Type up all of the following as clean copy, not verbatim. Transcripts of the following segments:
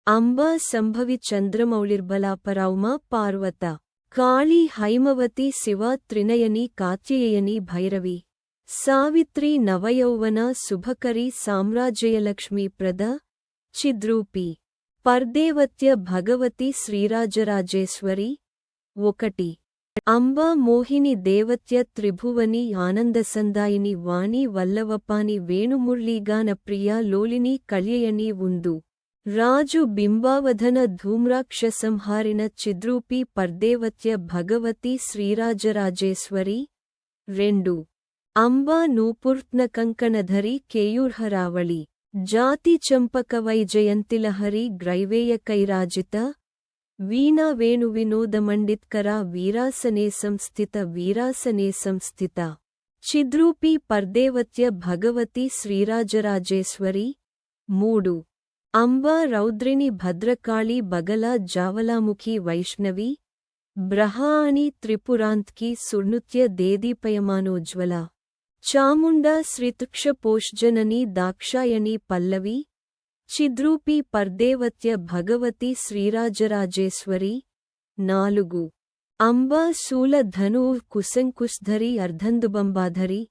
అంబా సంభవి చంద్రమౌళిర్బలా పరౌమా పార్వత కాళీ హైమవతి శివ త్రినయని కాత్యయని భైరవి సావిత్రి నవయౌవన శుభకరి సామ్రాజ్యలక్ష్మీ ప్రద చిద్రూపి పర్దేవత్య భగవతి శ్రీరాజరాజేశ్వరి 1 అంబా మోహిని దేవత్య త్రిభువని ఆనందసందాయిని వాణి వల్లవపాని వేణుమురళీగాన ప్రియ లోలిని కళ్యయని ఉందు రాజు బింబావధన ధూమ్రాక్షసంహారిణ చిద్రూపి పర్దేవత్య భగవతి శ్రీరాజరాజేశ్వరి 2 అంబా నూపుర్త్నకంకణధరి కేయూర్హరావళి జాతి చంపకవైజయంతిలహరి గ్రైవేయ కైరాజిత వీణా వేణు వినోదమండిత్కర వీరాసనే సంస్థిత చిద్రూపి పర్దేవత్య భగవతి శ్రీరాజరాజేశ్వరి 3 అంబా రౌద్రిని భద్రకాళి బగల జావలాముఖి వైష్ణవి బ్రహాని త్రిపురాంత్కి సుర్నృత్య దేదీపయమానోజ్వల చాముండా శ్రీతృక్షపోష్జనని దాక్షాయణి పల్లవి చిద్రూపి పర్దేవత్య భగవతి శ్రీరాజరాజేశ్వరి 4 అంబా శూలధనూ కుశంకుశధరి అర్ధందుబంబాధరి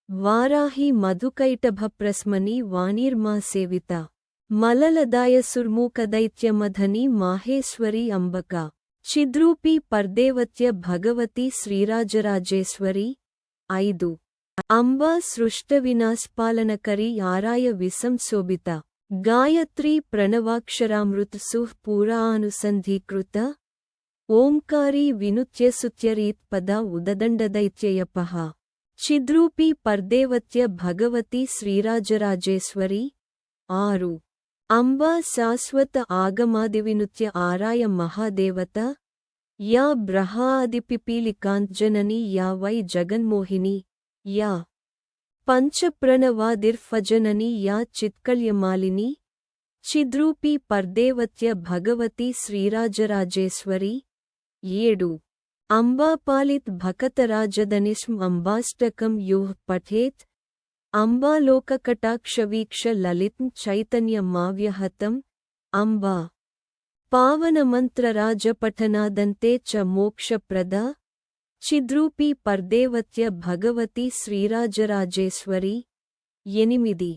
వారాహి మధుకైటభప్రస్మని వాణీర్మా సేవిత మలలదాయ సుర్మూకదైత్యమధని మాహేశ్వరి అంబక చిద్రూపి పర్దేవత్య భగవతి శ్రీరాజరాజేశ్వరి 5 అంబా సృష్టవినాశపాలనకరి ఆరాయ విసంశోభిత గాయత్రీ ప్రణవాక్షరామృతసు పూరానుసంధీకృత ఓంకారీ వినుత్యసుత్యరీత్పద ఉదదండదైత్యయపః చిద్రూపి పర్దేవత్య భగవతి శ్రీరాజరాజేశ్వరి 6 అంబా శాశ్వత ఆగమాదివినుత్య ఆరాయ మహాదేవత యా బ్రహాదిపిపీలికాంతజనని యా వై జగన్మోహిని యా పంచప్రణవాదిర్ఫజనని యా చిత్కల్యమాలిని చిద్రూపి పర్దేవత్య భగవతి శ్రీరాజరాజేశ్వరి 7 అంబాపాలిత్ భకతరాజదనిష్ం అంబాష్టకం యోః పఠేత్ అంబాలోకకటాక్షవీక్ష లలితం చైతన్యమావ్యహతం అంబా పావనమంత్రరాజపఠనాదంతే చ మోక్షప్రద చిద్రూపి పర్దేవత్య భగవతి శ్రీరాజరాజేశ్వరి 8